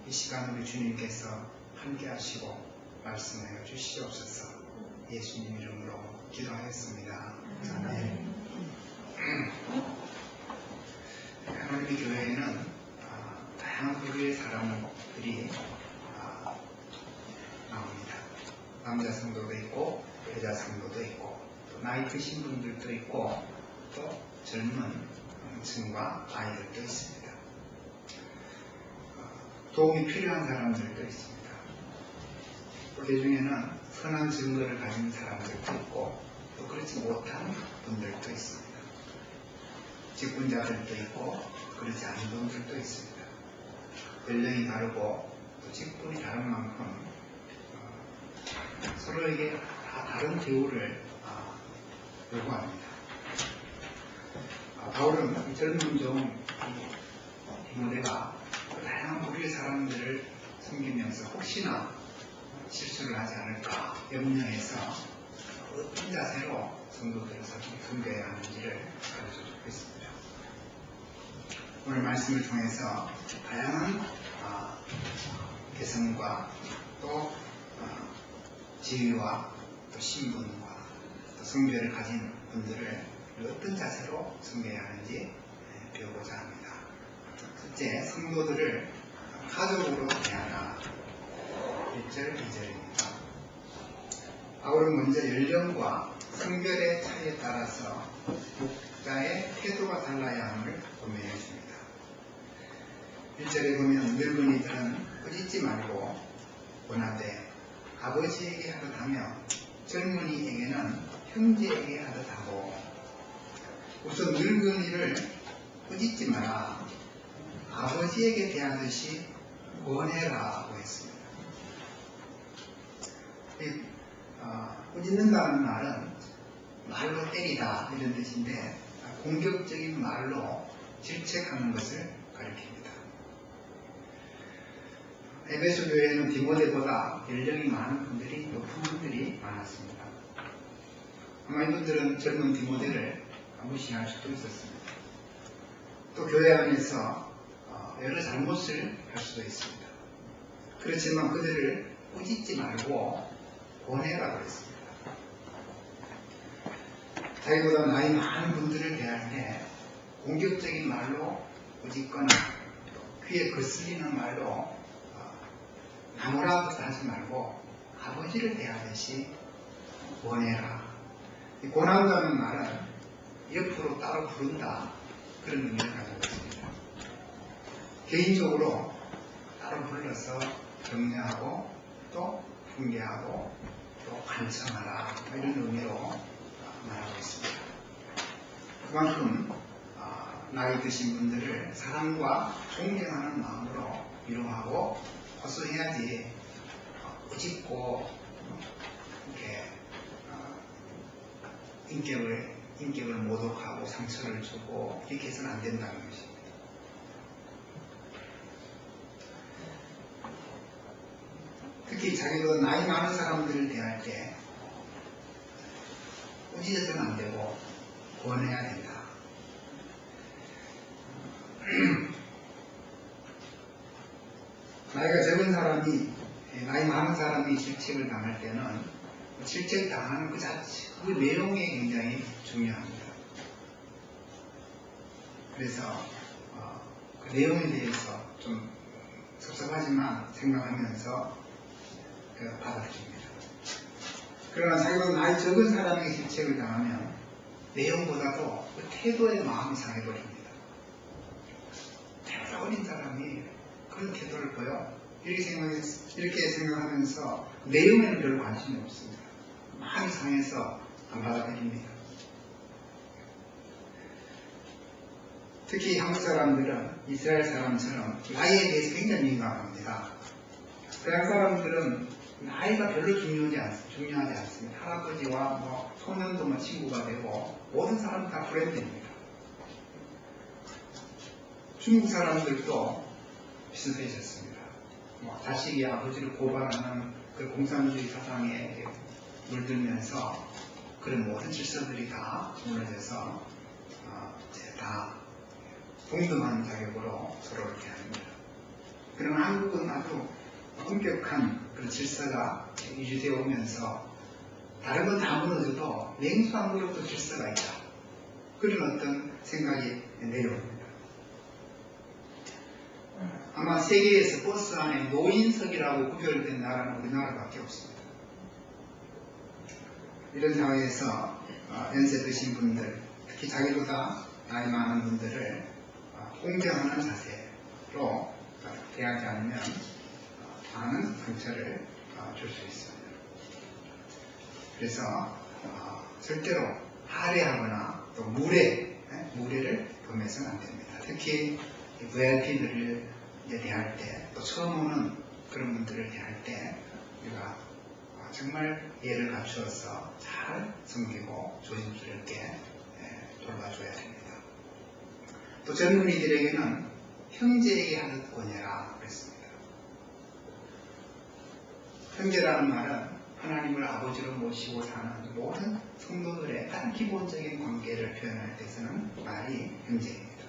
이 시간 우리 주님께서 함께 하시고 말씀하여 주시옵소서. 예수님 이름으로 기도하였습니다. 아멘. 하나님의 교회에는 다양한 부류의 사람들이 나옵니다. 남자 성도도 있고 여자 성도도 있고 또 나이 드신 분들도 있고 또 젊은 층과 아이들도 있습니다. 도움이 필요한 사람들도 있습니다. 그 중에는 선한 증거를 가진 사람들도 있고 또 그렇지 못한 분들도 있습니다. 직분자들도 있고 그렇지 않은 분들도 있습니다. 연령이 다르고 또 직분이 다른 만큼 서로에게 다 다른 대우를 요구합니다. 바울은 이 젊은 종 디모데가 다양한 부류의 사람들을 섬기면서 혹시나 실수를 하지 않을까 염려해서 어떤 자세로 성도들을 섬겨야 하는지를 가르쳐주고 있습니다. 오늘 말씀을 통해서 다양한 개성과 또 지위와 또 신분과 또 성별을 가진 분들을 어떤 자세로 섬겨야 하는지 배우고자 합니다. 첫째, 성도들을 가족으로 대하라. 1절, 2절입니다. 바울은 먼저 연령과 성별의 차이에 따라서 목자의 태도가 달라야 함을 권면해 줍니다. 1절에 보면 늙은이들은 꾸짖지 말고 권하되 아버지에게 하듯 하며 젊은이에게는 형제에게 하듯 하고, 우선 늙은이를 꾸짖지 마라. 아버지에게 대하듯이 권해라고 했습니다. 꾸짖는다는 말은 말로 때리다 이런 뜻인데 공격적인 말로 질책하는 것을 가리킵니다. 에베소 교회에는 디모데보다 연령이 많은 분들이, 높은 분들이 많았습니다. 아마 이분들은 젊은 디모데를 무시할 수도 있었습니다. 또 교회 안에서 여러 잘못을 할 수도 있습니다. 그렇지만 그들을 꾸짖지 말고 권해라고 했습니다. 자기보다 나이 많은 분들을 대할 때 공격적인 말로 꾸짖거나 귀에 거슬리는 말로 나무라고 하지 말고 아버지를 대하듯이 권해라. 이 권한다는 말은 옆으로 따로 부른다, 그런 의미를 가지고 있습니다. 개인적으로 따로 불러서 격려하고 또 훈계하고 또 간청하라, 이런 의미로 말하고 있습니다. 그만큼 나이 드신 분들을 사랑과 존경하는 마음으로 위로하고 호소해야지 꾸짖고 이렇게 인격을 모독하고 상처를 주고 이렇게 해서는 안 된다는 것입니다. 특히 자기보다 나이 많은 사람들을 대할 때 꾸짖어서는 안 되고 권해야 된다. 나이가 적은 사람이, 나이 많은 사람이 질책을 당할 때는 질책 당하는 그 자체, 그 내용이 굉장히 중요합니다. 그래서 그 내용에 대해서 좀 섭섭하지만 생각하면서 받아들입니다. 그러나 자기보다 나이 적은 사람에게 질책을 당하면 내용보다도 그 태도에 마음이 상해버립니다. 태도가 어린 사람이 그런 태도를 보여? 이렇게 생각하면서 내용에는 별로 관심이 없습니다. 마음이 상해서 안 받아들입니다. 특히 한국 사람들은 이스라엘 사람처럼 나이에 대해서 굉장히 민감합니다. 서양 사람들은 나이가 별로 중요하지 않습니다. 할아버지와 소년도 친구가 되고 모든 사람은 다 프렌드입니다. 중국 사람들도 비슷해졌습니다. 자식이 아버지를 고발하는 그 공산주의 사상에 물들면서 그런 모든 질서들이 다 무너져서 다 동등한 자격으로 서로 이렇게 합니다. 그러나 한국은 아주 엄격한 그런 질서가 유지되어 오면서 다른 건 다 무너져도 냉수한 그릇도 질서가 있다. 그런 어떤 생각이 내려옵니다. 아마 세계에서 버스 안에 노인석이라고 구별된 나라는 우리나라밖에 없습니다. 이런 상황에서 연세 드신 분들, 특히 자기보다 나이 많은 분들을 공경하는 자세로 대하지 않으면 많은 상처를 줄 수 있습니다. 그래서 절대로 할애하거나 또 무례를 범해서는 안 됩니다. 특히 VIP들을 대할 때, 또 처음 오는 그런 분들을 대할 때 우리가 정말 예를 갖추어서 잘 섬기고 조심스럽게 돌봐줘야 됩니다. 또 젊은이들에게는 형제에게 하듯 권해라 그랬습니다. 형제라는 말은 하나님을 아버지로 모시고 사는 모든 성도들의 가장 기본적인 관계를 표현할 때 쓰는 말이 형제입니다.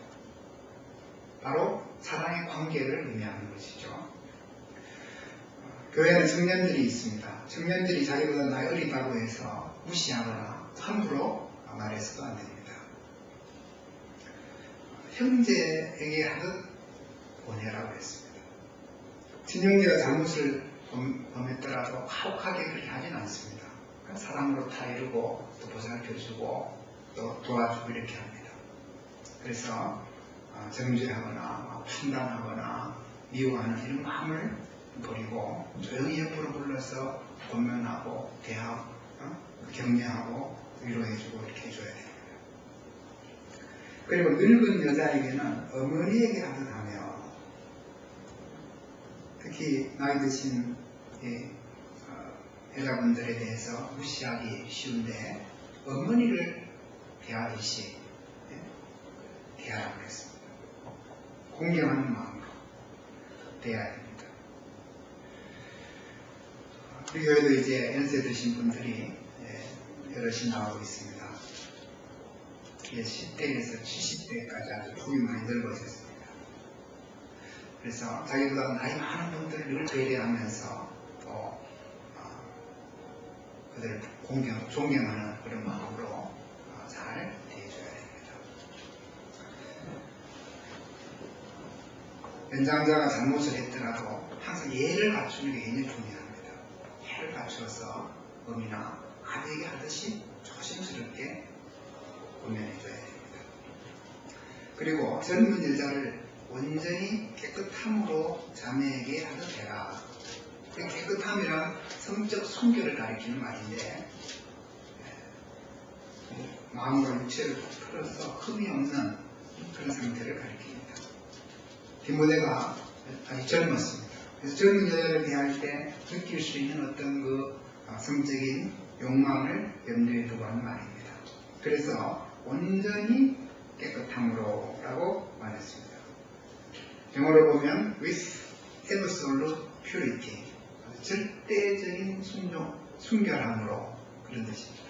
바로 사랑의 관계를 의미하는 것이죠. 교회에는 청년들이 있습니다. 청년들이 자기보다 나이 어리다고 해서 무시하거나 함부로 말해서도 안 됩니다. 형제에게 하듯 권해라고 했습니다. 친형제가 잘못을 범했더라도 가혹하게 그렇게 하진 않습니다. 사랑으로 다 이루고 또 보살펴주고 또 도와주고 이렇게 합니다. 그래서 정죄하거나 판단하거나 미워하는 이런 마음을 버리고 조용히 옆으로 불러서 권면하고 대하고 격려하고 위로해주고 이렇게 해줘야 됩니다. 그리고 늙은 여자에게는 어머니에게 하듯 하며, 특히 나이 드신 여자분들에 대해서 무시하기 쉬운데 어머니를 대하듯이 대하라고 했습니다. 공경하는 마음으로 대해야 됩니다. 우리 교회도 이제 연세 드신 분들이 여럿이 나오고 있습니다. 10대에서 70대까지 아주 폭이 많이 넓어졌습니다. 그래서 자기보다 나이 많은 분들을 늘 배려하면서 또 그들을 존경하는 그런 마음으로 잘 대해줘야 됩니다. 연장자가 잘못을 했더라도 항상 예를 갖추는 게 굉장히 중요합니다. 예를 갖추어서 어머니나 아버지에게 하듯이 조심스럽게 권면해줘야 됩니다. 그리고 젊은 여자를 온전히 깨끗함으로 자매에게 하듯 해라. 깨끗함이란 성적 순결을 가리키는 말인데 마음과 육체를 풀어서 흠이 없는 그런 상태를 가리킵니다. 디모데가 아주 젊었습니다. 그래서 젊은 여자를 대할 때 느낄 수 있는 어떤 그 성적인 욕망을 염두에 두고 하는 말입니다. 그래서 온전히 깨끗함으로 라고 말했습니다. 영어로 보면 with absolute purity, 절대적인 순결함으로 그런 뜻입니다.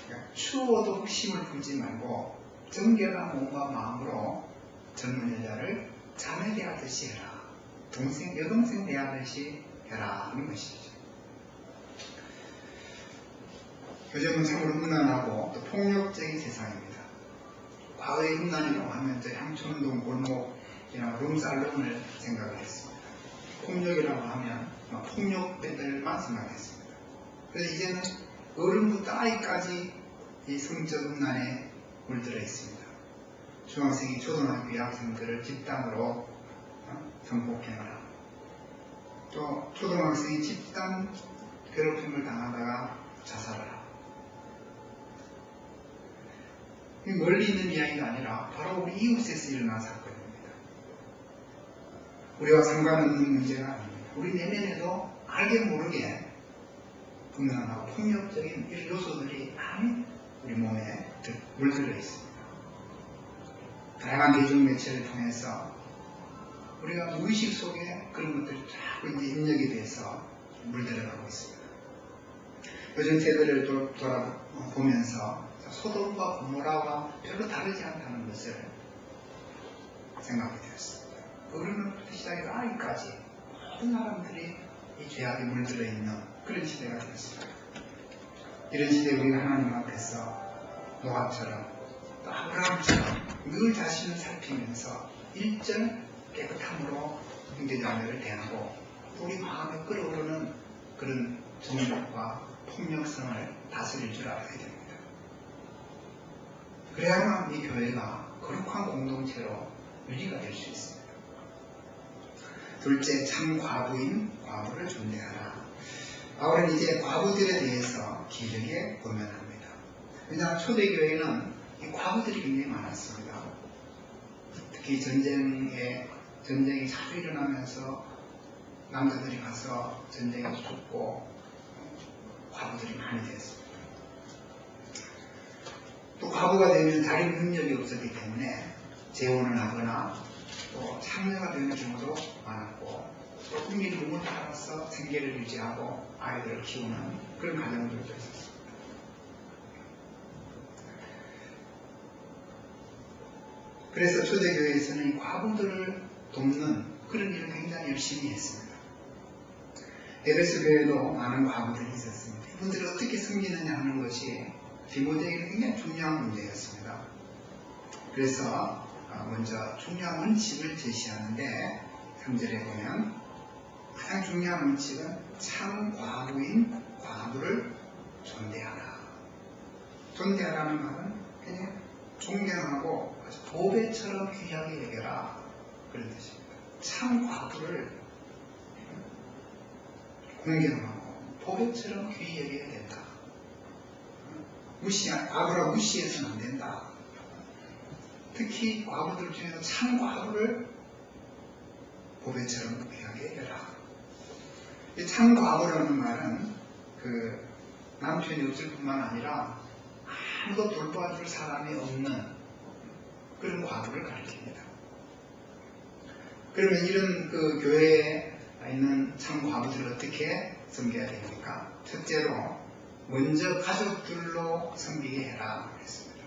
그러니까 추워도 흑심을 품지 말고 정결한 몸과 마음으로 젊은 여자를 자매 대하듯이 해라. 여동생 대하듯이 해라 하는 것이죠. 요즘은 참으로 험난하고 또 폭력적인 세상입니다. 과거의 험난이라고 하면 향촌동 골목이나 룸살롱을 생각을 했습니다. 폭력이라고 하면 폭력배들만 생각했습니다. 그래서 이제는 어른부터 아이까지 이 성적 험난에 물들어 있습니다. 중학생이 초등학교 학생들을 집단으로 성폭행을 하고, 또 초등학생이 집단 괴롭힘을 당하다가 자살을 하고, 멀리 있는 이야기가 아니라 바로 우리 이웃에서 일어난 사건입니다. 우리와 상관없는 문제가 아닙니다. 우리 내면에도 알게 모르게 험난하고 폭력적인 이런 요소들이 많이 우리 몸에 물들어 있습니다. 다양한 대중매체를 통해서 우리가 무의식 속에 그런 것들이 자꾸 이제 입력이 돼서 물들어가고 있습니다. 요즘 세대를 돌아보면서 소돔과 고모라와 별로 다르지 않다는 것을 생각하게 되었습니다. 어른부터 시작해서 아이까지 모든 사람들이 이 죄악에 물들어 있는 그런 시대가 되었습니다. 이런 시대에 우리가 하나님 앞에서 노아처럼 또 아브라함처럼 늘 자신을 살피면서 일절 깨끗함으로 형제자매를 대하고 우리 마음에 끌어오르는 그런 정욕과 폭력성을 다스릴 줄 알아야 됩니다. 그래야만 이 교회가 거룩한 공동체로 유지가 될 수 있습니다. 둘째, 참 과부인 과부를 존대하라. 바울은 이제 과부들에 대해서 길게 고면합니다. 왜냐하면 초대교회는 이 과부들이 굉장히 많았습니다. 특히 전쟁이 자주 일어나면서 남자들이 가서 전쟁에 죽고 과부들이 많이 되었습니다. 또 과부가 되면 자기 능력이 없었기 때문에 재혼을 하거나 또 창녀가 되는 경우도 많았고 또 국민 부모를 따라서 생계를 유지하고 아이들을 키우는 그런 가정들도 있었습니다. 그래서 초대교회에서는 이 과부들을 돕는 그런 일을 굉장히 열심히 했습니다. 에베소 교회도 많은 과부들이 있었습니다. 이분들을 어떻게 섬기느냐 하는 것이 디모데에게 굉장히 중요한 문제였습니다. 그래서 먼저 중요한 원칙을 제시하는데 3절에 보면 가장 중요한 원칙은 참 과부인 과부를 존대하라. 존대하라는 말은 그냥 존경하고 보배처럼 귀하게 여겨라 그런 뜻입니다. 참 과부를 공경하고 보배처럼 귀히 여겨야 된다. 과부라 무시해서는 안 된다. 특히 과부들 중에서 참 과부를 보배처럼 귀하게 여겨라. 이 참 과부라는 말은 그 남편이 없을 뿐만 아니라 아무도 돌봐줄 사람이 없는 그런 과부를 가리킵니다. 그러면 이런 그 교회에 있는 참 과부들을 어떻게 섬겨야 됩니까? 첫째로 먼저 가족들로 섬기게 해라 했습니다.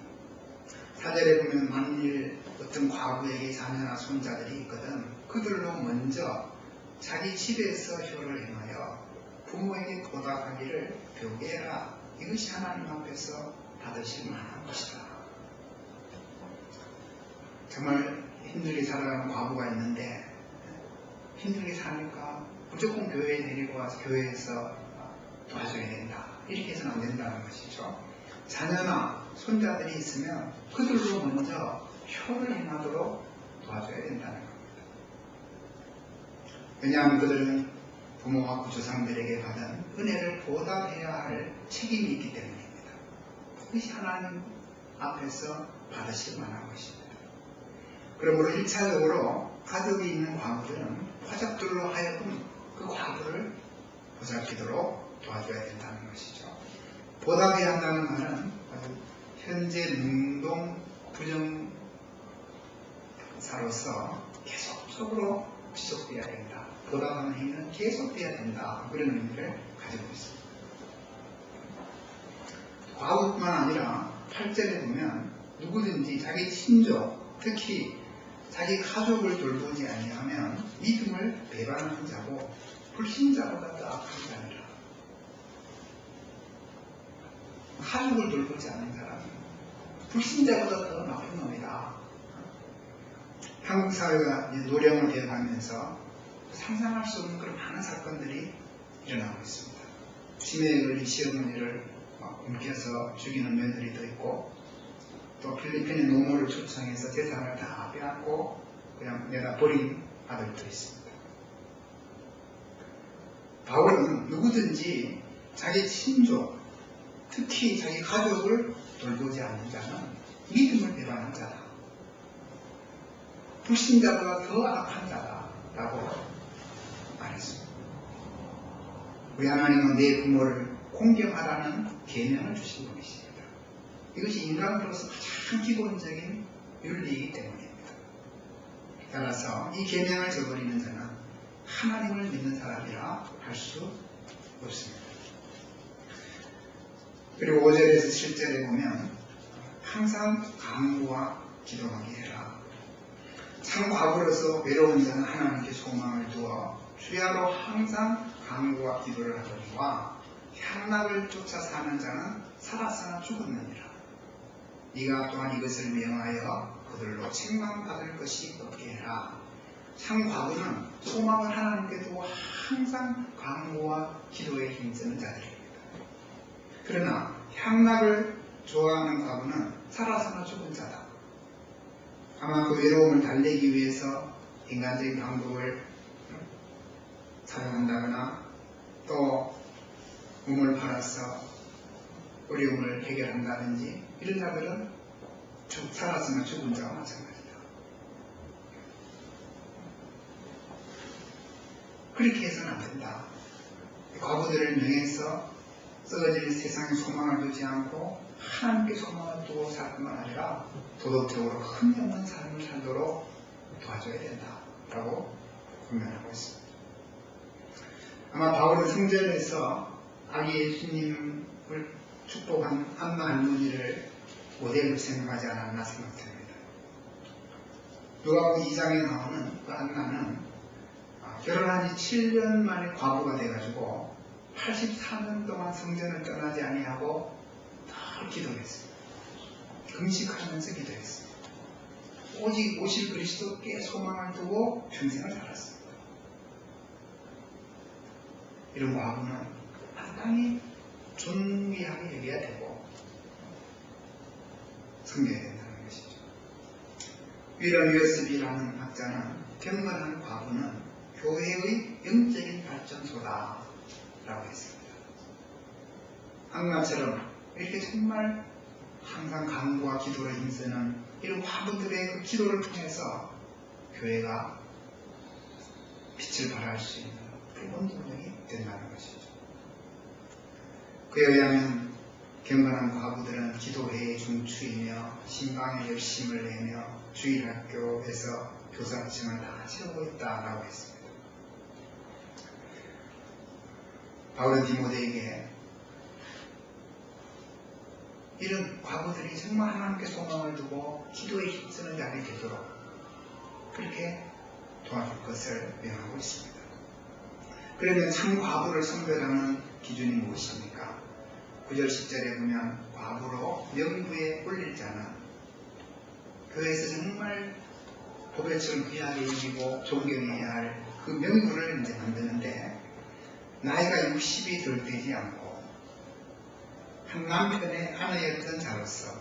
4절에 보면 만일 어떤 과부에게 자녀나 손자들이 있거든 그들로 먼저 자기 집에서 효를 행하여 부모에게 보답하기를 배우게 해라. 이것이 하나님 앞에서 받으실 만한 것이다. 정말 힘들게 살아가는 과부가 있는데 힘들게 사니까 무조건 교회에 데리고 와서 교회에서 도와줘야 된다. 이렇게 해서는 안 된다는 것이죠. 자녀나 손자들이 있으면 그들로 먼저 효를 행하도록 도와줘야 된다는 겁니다. 왜냐하면 그들은 부모와 구조상들에게 받은 은혜를 보답해야 할 책임이 있기 때문입니다. 그것이 하나님 앞에서 받으실 만한 것입니다. 그러므로 1차적으로 가족이 있는 과부들은 가족들로 하여금 그 과부를 보살피도록 도와줘야 된다는 것이죠. 보답해야 한다는 말은 현재 능동 부정사로서 계속적으로 지속돼야 된다. 보답하는 행위는 계속돼야 된다. 그런 의미를 가지고 있습니다. 과부뿐만 아니라 8절에 보면 누구든지 자기 친족, 특히 자기 가족을 돌보지 아니하면 믿음을 배반하는 자고 불신자보다 더 악한 자니라. 가족을 돌보지 않는 사람은 불신자보다 더 나쁜 놈이다. 한국 사회가 노령을 되어가면서 상상할 수 없는 그런 많은 사건들이 일어나고 있습니다. 치매에 걸린 시어머니를 옮겨서 죽이는 며느리도 있고 또 필리핀의 노모를 초청해서 재산을 다 빼앗고 그냥 내다 버린 아들도 있습니다. 바울은 누구든지 자기 친족, 특히 자기 가족을 돌보지 않는 자는 믿음을 배반한 자다. 불신자보다 더 악한 자다라고 말했습니다. 우리 하나님은 내 부모를 공경하라는 계명을 주신 분이십니다. 이것이 인간으로서 가장 기본적인 윤리이기 때문입니다. 따라서 이 계명을 저버리는 자는 하나님을 믿는 사람이라 할 수 없습니다. 그리고 5절에서 7절에 보면 항상 간구와 기도하게 해라. 참 과부로서 외로운 자는 하나님께 소망을 두어 주야로 항상 간구와 기도를 하더니와 향락을 쫓아 사는 자는 살았으나 죽었느니라. 네가 또한 이것을 명하여 그들로 책망받을 것이 없게 해라. 참 과부는 소망을 하나님께 두고 항상 간구와 기도에 힘쓰는 자들입니다. 그러나 향락을 좋아하는 과부는 살았으나 죽은 자다. 아마 그 외로움을 달래기 위해서 인간적인 방법을 사용한다거나 또 몸을 팔아서 어려움을 해결한다든지 이런 자들은 살았으나 죽은 자와 마찬가지다. 그렇게 해서는 안 된다. 과부들을 명해서 썩어질 세상에 소망을 두지 않고 하나님께 소망을 두고 살 뿐만 아니라 도덕적으로 흠없는 삶을 살도록 도와줘야 된다라고 권면하고 있습니다. 아마 바울은 성전에서 아기 예수님을 축복한 안나 할머니를 모델로 생각하지 않았나 생각됩니다. 누가복음 2장에 나오는 그 안나는 결혼한 지 7년 만에 과부가 돼가지고 84년 동안 성전을 떠나지 아니하고 늘 기도했습니다. 금식하면서 기도했습니다. 오직 오실 그리스도께 소망을 두고 평생을 살았습니다. 이런 과부는 상당히 존귀하게 여겨야 되고 섬겨야 된다는 것이죠. 윌럼 유어스비라는 학자는 경건한 과부는 교회의 영적인 발전소다 라고 했습니다. 한나처럼 이렇게 정말 항상 간구와 기도를 힘쓰는 이런 과부들의 그 기도를 통해서 교회가 빛을 발할 수 있는 그런 동력이 된다는 것이죠. 그에 의하면 경건한 과부들은 기도회의 중추이며 신방에 열심을 내며 주일학교에서 교사층을 다 채우고 있다라고 했습니다. 바울은 디모데에게 이런 과부들이 정말 하나님께 소망을 두고 기도에 힘쓰는 자들이 되도록 그렇게 도와줄 것을 명하고 있습니다. 그러면 참 과부를 선별하는 기준이 무엇입니까? 9절 10절에 보면 과부로 명부에 올릴 자는 교회에서 정말 보배처럼 귀하게 여기고 존경해야 할 그 명부를 이제 만드는데 나이가 60이 덜 되지 않고 한 남편의 아내였던 자로서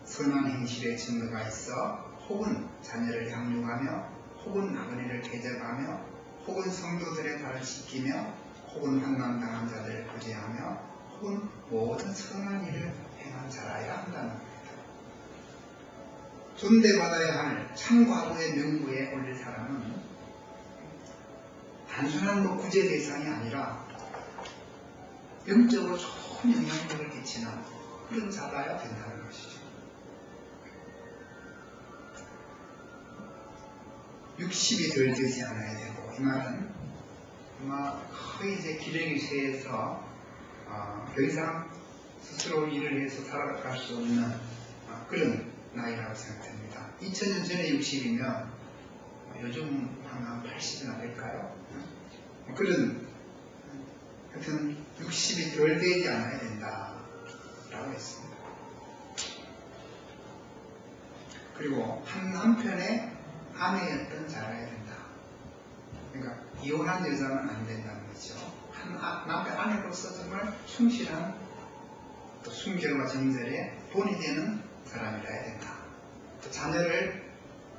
선한 행실의 증거가 있어 혹은 자녀를 양육하며 혹은 나그네를 대접하며 혹은 성도들의 발을 씻기며 혹은 환난당한 자들을 구제하며 혹은 모든 선한 일을 행한 자라야 한다는 겁니다. 존대받아야 할 참과부의 명부에 올릴 사람은 단순한 구제 대상이 아니라 영적으로 좋은 영향력을 끼치는 그런 자라야 된다는 것이죠. 60이 덜 되지 않아야 되고 이 말은 아마 거의 이제 기력이 쇠해서 더 이상 스스로 일을 해서 살아갈 수 없는 그런 나이라고 생각됩니다. 2000년 전에 60이면 요즘 한 80이나 될까요? 그런 하여튼 60이 덜 되지 않아야 된다라고 했습니다. 그리고 한 남편의 아내였던 자라야 된다. 그러니까 이혼한 여자는 안 된다는 거죠. 한 남편 아내로서 정말 충실한 또 순결과 정절에 본이 되는 사람이라야 된다. 또 자녀를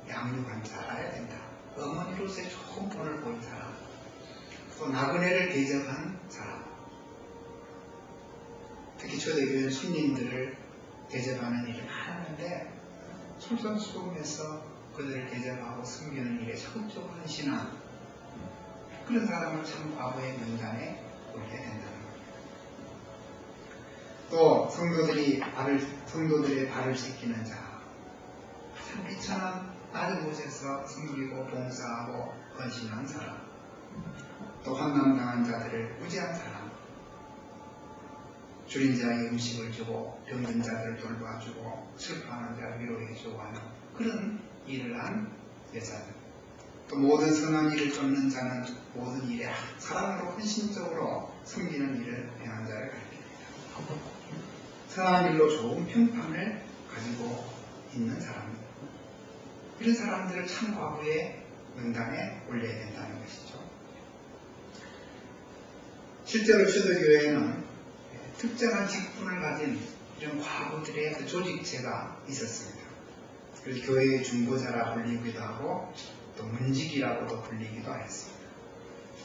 양육한 자라야 된다. 어머니로서의 좋은 본을 보인 사람, 또 나그네를 대접한 사람, 특히 초대교회 순인들을 대접하는 일을 하는데 솔선수범해서 그들을 대접하고 섬기는 일에 적극적으로 헌신한 그런 사람을 참 과거의 명단에 올려야 된다는 겁니다. 또 성도들의 발을 씻기는 자, 참 비천한 낮은 곳에서 섬기고 봉사하고 헌신한 사람, 또 환난당한 자들을 구제한 사람, 줄인 자에게 음식을 주고 병든 자들을 돌봐주고 슬퍼하는 자를 위로해주고 하는 그런 일을 한 여자들, 또 모든 선한 일을 쫓는 자는 모든 일에 사랑으로 헌신적으로 섬기는 일을 행한 자를 가리킵니다. 선한 일로 좋은 평판을 가지고 있는 사람들, 이런 사람들을 참 과부의 명단에 올려야 된다는 것이죠. 실제로 초대교회에는 특정한 직분을 가진 이런 과부들의 그 조직체가 있었습니다. 그래서 교회의 중보자라 불리기도 하고 또 문직이라고도 불리기도 했습니다.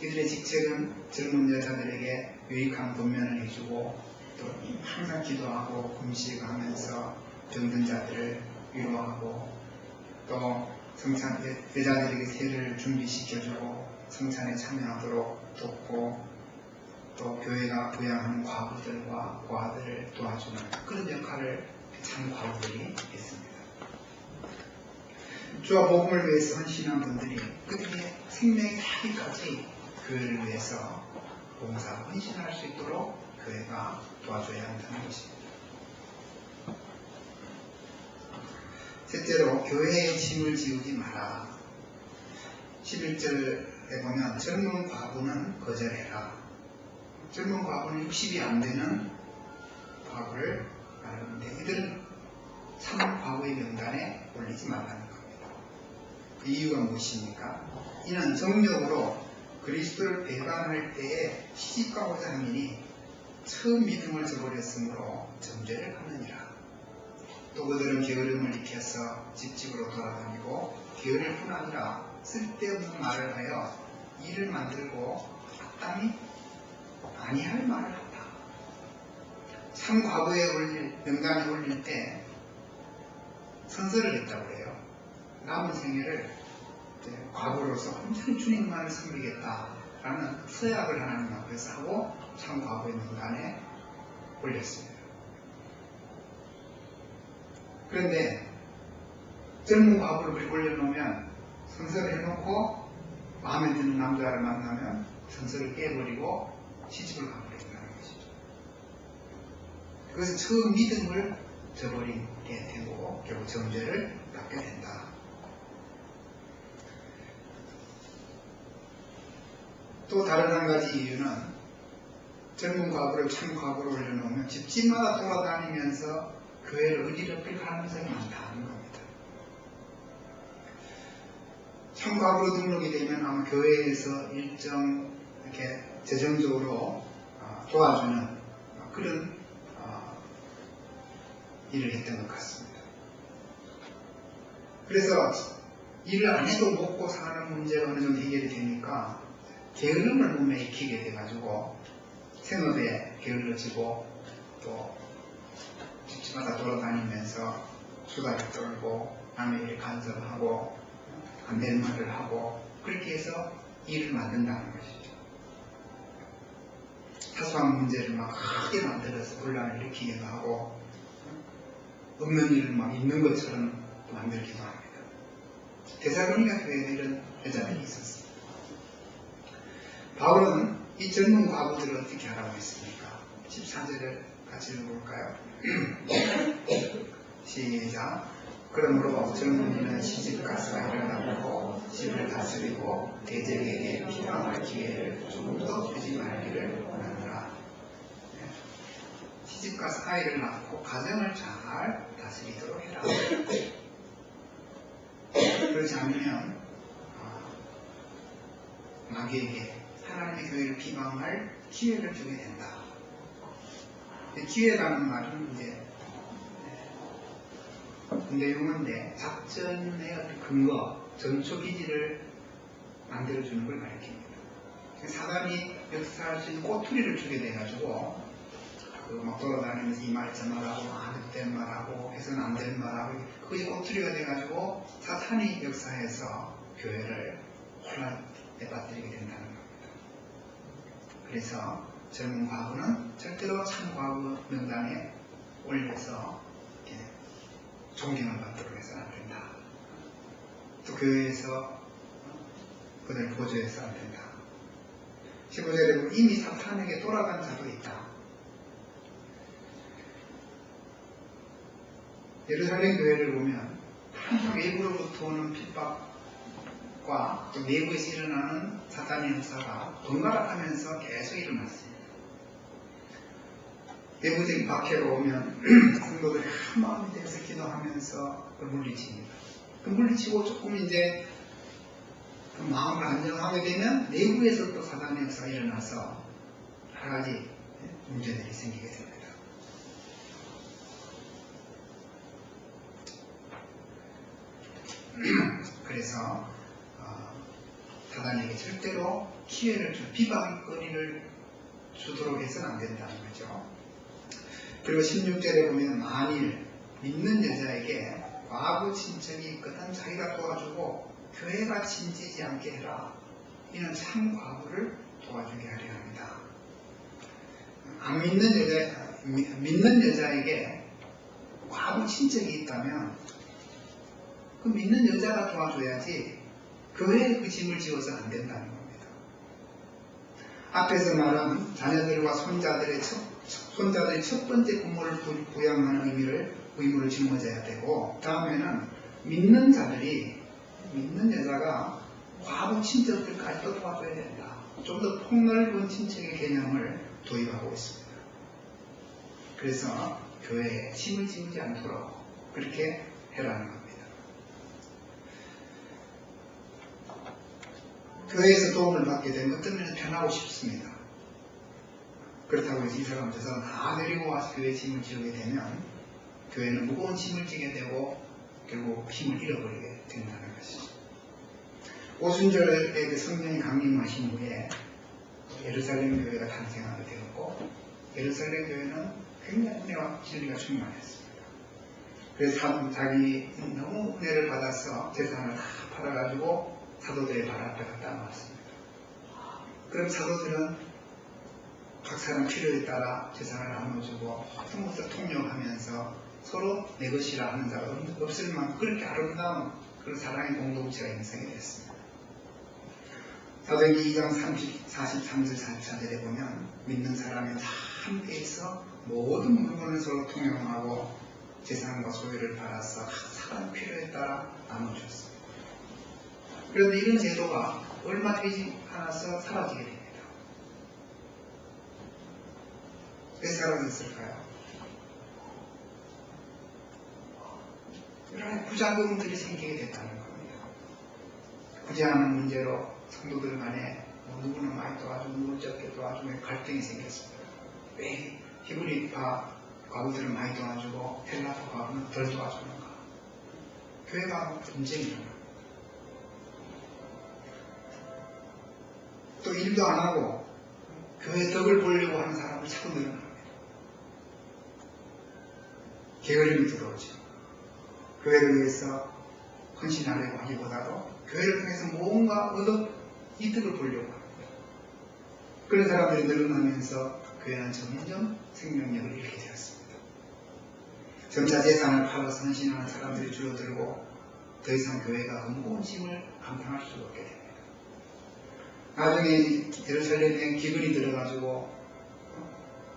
이들의 직책은 젊은 여자들에게 유익한 권면을 해주고 또 항상 기도하고 금식하면서 병든 자들을 위로하고 또 성찬 여자들에게 세를 준비시켜주고 성찬에 참여하도록 돕고 또 교회가 부양하는 과부들과 고아들을 도와주는 그런 역할을 참 과부들이 했습니다. 주와 복음을 위해서 헌신한 분들이 그들의 생명의 다기까지 교회를 위해서 봉사하고 헌신할 수 있도록 교회가 도와줘야 한다는 것입니다. 셋째로 교회의 짐을 지우지 마라. 11절에 보면 젊은 과부는 거절해라. 젊은 과부는 60이 안 되는 과부를 말하는데 이들은 참 과부의 명단에 올리지 말라는 겁니다. 그 이유가 무엇입니까? 이는 정력으로 그리스도를 배반할 때에 시집가고자 하느니 처음 믿음을 저버렸으므로 정죄를 하느니라. 또 그들은 게으름을 익혀서 집집으로 돌아다니고 게으를 뿐 아니라 쓸데없는 말을 하여 일을 만들고 마땅히 아니할 말을 한다. 참 과부에 명단에 올릴 때 선서를 했다고 해요. 남은 생애를 과부로서 온전히 주님만을 섬기겠다라는 서약을 하나님 앞에서 하고 참 과부의 명단에 올렸습니다. 그런데 젊은 과부를 올려놓으면 선서를 해놓고 마음에 드는 남자를 만나면 선서를 깨버리고 시집을 가버린다는 것이죠. 그래서 처음 믿음을 저버리게 되고 결국 정죄를 받게 된다. 또 다른 한 가지 이유는 젊은 과부를 참 과부로 올려놓으면 집집마다 돌아다니면서 교회를 어지럽힐 가능성이 많다는 겁니다. 참 과부로 등록이 되면 아마 교회에서 일정 이렇게 재정적으로 도와주는 그런 일을 했던 것 같습니다. 그래서 일을 안 해도 먹고 사는 문제가 어느 정도 해결이 되니까 게으름을 몸에 익히게 돼가지고 생업에 게을러지고 또 집집마다 돌아다니면서 수다를 떨고 남의 일을 간섭하고 안 되는 말을 하고 그렇게 해서 일을 만든다는 것이죠. 사소한 문제를 막 크게 만들어서 혼란을 일으키기도 하고 없는 일을 막 있는 것처럼 만들기도 합니다. 데살로니가 교회에 이런 여자들이 있었습니다. 바울은 이 젊은 과부들을 어떻게 하라고 했습니까? 14절을 같이 읽어볼까요? 시작. 그러므로 젊은이는 시집가서 일을 나누고 집을 다스리고 대적에게 비방할 기회를 조금 더 주지 말기를 원하노라. 시집가서 아이를 낳고 가정을 잘 다스리도록 해라. 그렇지 않으면 마귀에게 하나님의 교회를 비방할 기회를 주게 된다. 기회라는 말은 이제 내용인데 작전의 어떤 근거, 전초 기지를 만들어주는 걸 가리킵니다. 사단이 역사할 수 있는 꼬투리를 주게 돼가지고 막 돌아다니면서 이 말 저 말하고 안 된 말하고 해서는 안 된 말하고 그것이 꼬투리가 돼가지고 사탄이 역사해서 교회를 혼란에 빠뜨리게 된다는 겁니다. 그래서 젊은 과부는 절대로 참 과부 명단에 올려서 존경을 받도록 해서는 안 된다. 또 교회에서 그들 보조해서 안 된다. 15절에 보면 이미 사탄에게 돌아간 자도 있다. 예루살렘 교회를 보면 항상 외부로부터 오는 핍박, 과 또 내부에서 일어나는 사단의 역사가 번갈아가면서 계속 일어났습니다. 내부적인 박해가 오면 성도들이 한 마음이 되어서 기도하면서 물리칩니다. 그 물리치고 조금 이제 그 마음을 안정하게 되면 내부에서 또 사단의 역사가 일어나서 여러 가지 문제들이 생기게 됩니다. 그래서 사단에게 절대로 기회를 비방거리를 주도록 해서는 안 된다는 거죠. 그리고 16절에 보면 만일 믿는 여자에게 과부 친척이 있거든 자기가 도와주고 교회가 짐지지 않게 해라. 이는 참 과부를 도와주게 하려 합니다. 안 믿는 여자에게 과부 친척이 있다면 그 믿는 여자가 도와줘야지 교회에 그 짐을 지어서 안 된다는 겁니다. 앞에서 말한 자녀들과 손자들이 첫 번째 부모를 부양하는 의무를 짊어져야 되고, 다음에는 믿는 여자가 과부 친척들까지 또 도와줘야 된다. 좀 더 폭넓은 친척의 개념을 도입하고 있습니다. 그래서 교회에 짐을 지우지 않도록 그렇게 해라는 겁니다. 교회에서 도움을 받게 되면 어떤 면에서 편하고 싶습니다. 그렇다고 해서 이 사람 저 사람 다 데리고 와서 교회에 짐을 지우게 되면 교회는 무거운 짐을 지게 되고 결국 힘을 잃어버리게 된다는 것이죠. 오순절에 그 성령이 강림하신 후에 예루살렘 교회가 탄생하게 되었고, 예루살렘 교회는 굉장히 은혜와 진리가 충만했습니다. 그래서 자기 너무 은혜를 받아서 재산을 다 팔아가지고 사도들의 발 앞에 갖다 놓았습니다. 그럼 사도들은 각 사람 필요에 따라 재산을 나눠주고 모든 것을 통용하면서 서로 내 것이라 하는 자가 없을 만큼 그렇게 아름다운 그런 사랑의 공동체가 형성이 됐습니다. 사도행전 2장 43절 44절에 보면 믿는 사람이 다 함께해서 모든 물건을 서로 통용하고 재산과 소유를 팔아서 각 사람 필요에 따라 나눠줬습니다. 그런데 이런 제도가 얼마 되지 않아서 사라지게 됩니다. 왜 사라졌을까요? 여러 부작용들이 생기게 됐다는 겁니다. 부재하는 문제로 성도들 간에 누구는 많이 도와주고 누구는 적게 도와주고 갈등이 생겼습니다. 왜 히브리파 과부들은 많이 도와주고 헬라파 과부는 덜 도와주는가? 교회가 분쟁이 일어납니다. 또 일도 안 하고 교회 덕을 보려고 하는 사람을 자꾸 늘어납니다. 게으름이 들어오죠. 교회를 위해서 헌신하려고 하기보다도 교회를 통해서 뭔가 이득을 보려고 합니다. 그런 사람들이 늘어나면서 교회는 점점 생명력을 잃게 되었습니다. 점차 재산을 팔아서 헌신하는 사람들이 줄어들고 더 이상 교회가 그 무거운 짐을 감당할 수 없게 됩니다. 나중에 예루살렘에 기근이 들어가지고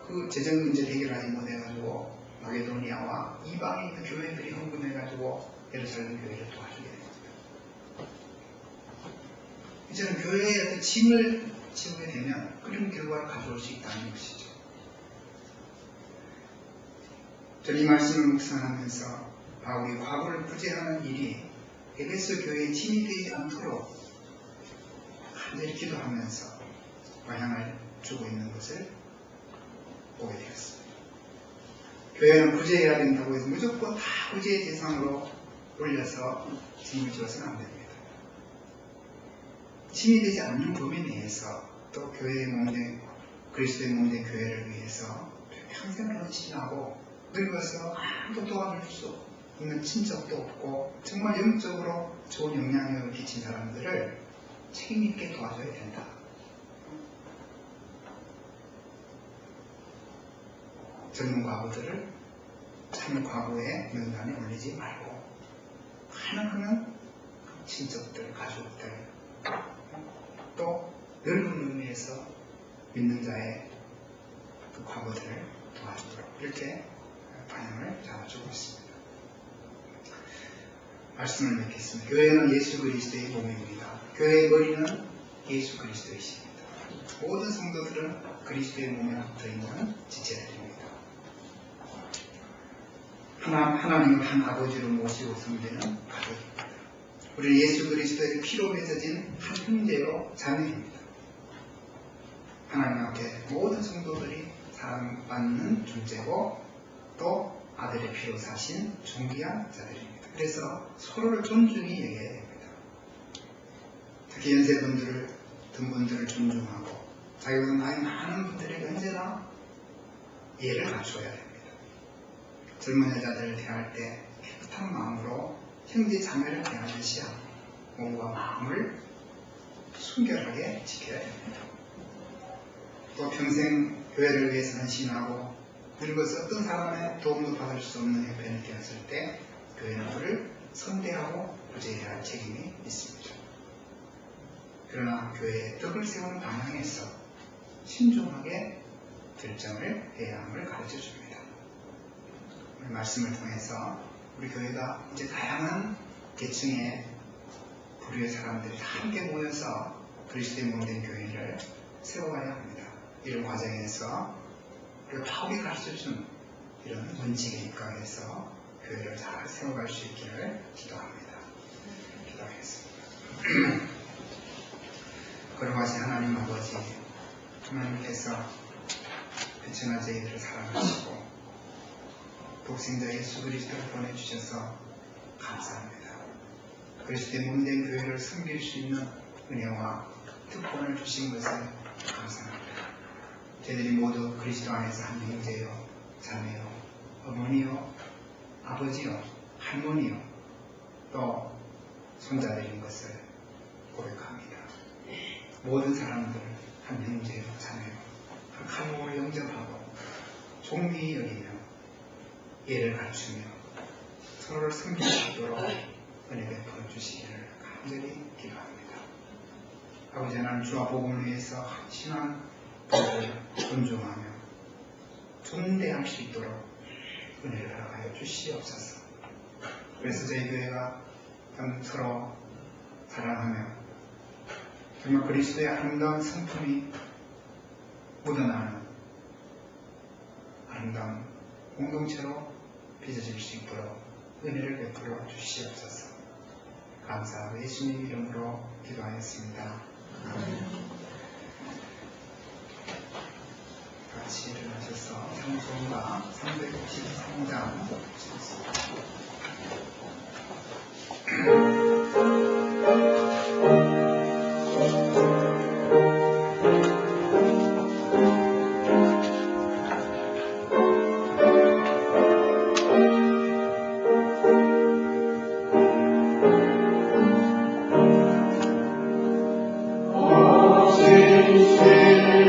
그 재정 문제를 해결하지 못해가지고 마게도니아와 이방에 있는 교회들이 헌금해가지고 예루살렘 교회를 도와주게 됩니다. 이제는 교회에 짐을 지우게 되면 그런 결과를 가져올 수 있다는 것이죠. 저는 이 말씀을 묵상하면서 바울이 과거를 부재하는 일이 에베소 교회에 짐이 되지 않도록 간절히 기도하면서 방향을 주고 있는 것을 보게 되었습니다. 교회는 구제해야 된다고 해서 무조건 다 구제의 대상으로 올려서 짐을 지어서는 안 됩니다. 짐이 되지 않는 범위 내에서 또 교회의 몸된 그리스도의 몸된 교회를 위해서 평생을 헌신하고 늙어서 아무도 도와줄 수 있는 친척도 없고 정말 영적으로 좋은 영향력을 끼친 사람들을 책임있게 도와줘야 된다. 젊은 과부들을 참 과부의 명단에 올리지 말고 가능하면 친척들, 가족들 또 넓은 의미에서 믿는 자의 그 과부들을 도와주도록 이렇게 방향을 잡아주고 있습니다. 말씀을 맺겠습니다. 교회는 예수 그리스도의 몸입니다. 교회의 머리는 예수 그리스도이십니다. 모든 성도들은 그리스도의 몸에 붙어있는 지체들입니다. 하나님을 한 아버지로 모시고 섬기는 가족입니다. 우리는 예수 그리스도의 피로 맺어진 한 형제요 자매입니다. 하나님 앞에 모든 성도들이 사랑받는 존재고 또 아들의 피로 사신 존귀한 자들입니다. 그래서 서로를 존중히 여겨야 됩니다. 특히 연세분들을 든 분들을 존중하고 자기보다 나이 많은 분들에게 언제나 이해를 갖춰야 됩니다. 젊은 여자들을 대할 때 깨끗한 마음으로 형제 자매를 대하듯이 몸과 마음을 순결하게 지켜야 됩니다. 또 평생 교회를 위해서 헌신하고 늙어서 어떤 사람의 도움도 받을 수 없는 형편이 되었을 때 교회는 그를 선대하고 구제해야 할 책임이 있습니다. 그러나 교회의 떡을 세우는 방향에서 신중하게 결정을 해야 함을 가르쳐 줍니다. 오늘 말씀을 통해서 우리 교회가 이제 다양한 계층의 부류의 사람들이 다 함께 모여서 그리스도의 몸된 교회를 세워가야 합니다. 이런 과정에서 우리가 바울이 가르쳐준 이런 원칙에 입각해서 교회를 잘 세워갈 수 있기를 기도합니다. 기도하겠습니다. 거룩하신 하나님 아버지, 하나님께서 그치나 저희들을 사랑하시고 독생자 예수 그리스도를 보내주셔서 감사합니다. 그리스도의 몸된 교회를 섬길 수 있는 은혜와 특권을 주신 것을 감사합니다. 저희들이 모두 그리스도 안에서 한 형제요, 자매요, 어머니요, 아버지요, 할머니요, 또 손자들인 것을 고백합니다. 모든 사람들 한 형제요, 자매요, 한 가족을 영접하고 존귀히 여기며 예를 갖추며 서로를 섬길 수 있도록 은혜 베풀어 주시기를 간절히 기도합니다. 아버지 하나님, 주와 복음을 위해서 헌신한 그들을 존중하며 존대할 수 있도록 은혜를 허락하여 주시옵소서. 그래서 저희 교회가 서로 사랑하며 정말 그리스도의 아름다운 성품이 묻어나는 아름다운 공동체로 빚어질 수 있도록 은혜를 베풀어 주시옵소서. 감사하고 예수님 이름으로 기도하였습니다. 같이 일어나셔서 찬송가 363장 주시겠습니다. 주시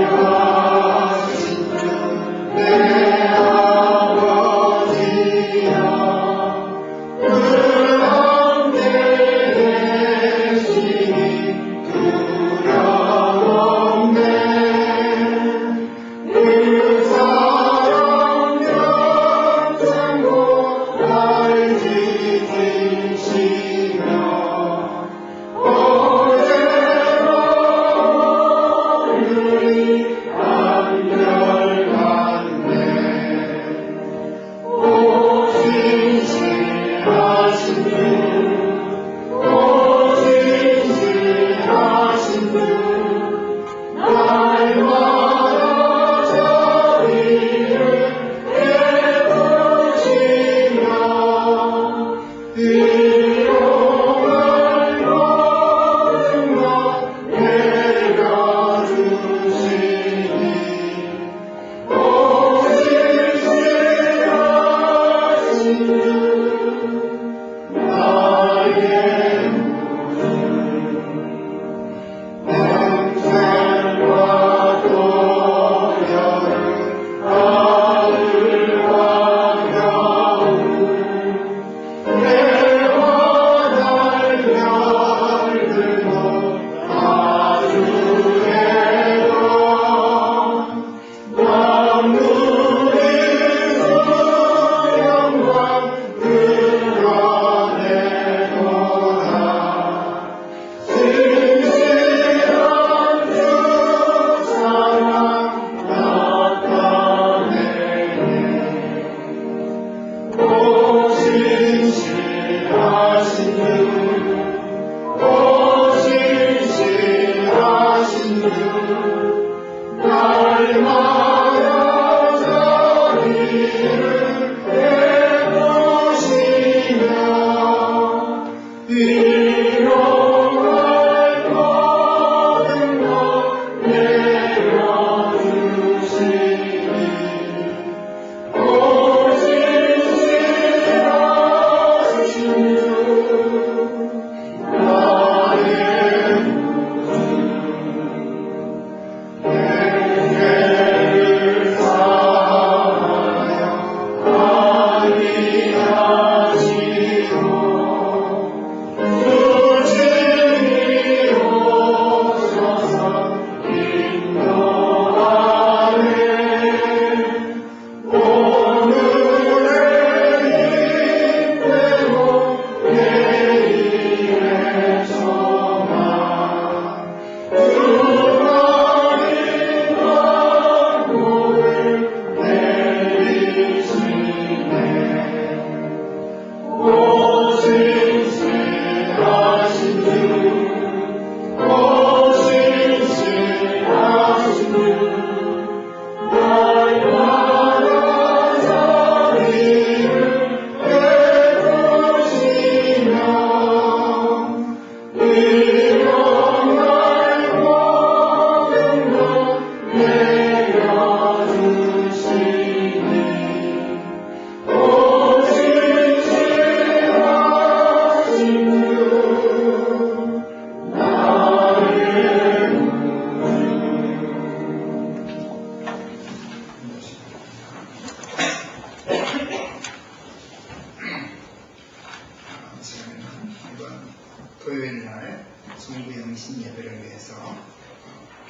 토요일 날 성부영신 예배를 위해서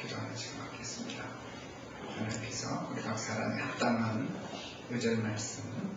기도하는 시간 갖겠습니다. 하나님께서 우리 각 사람에 합당한 요절 말씀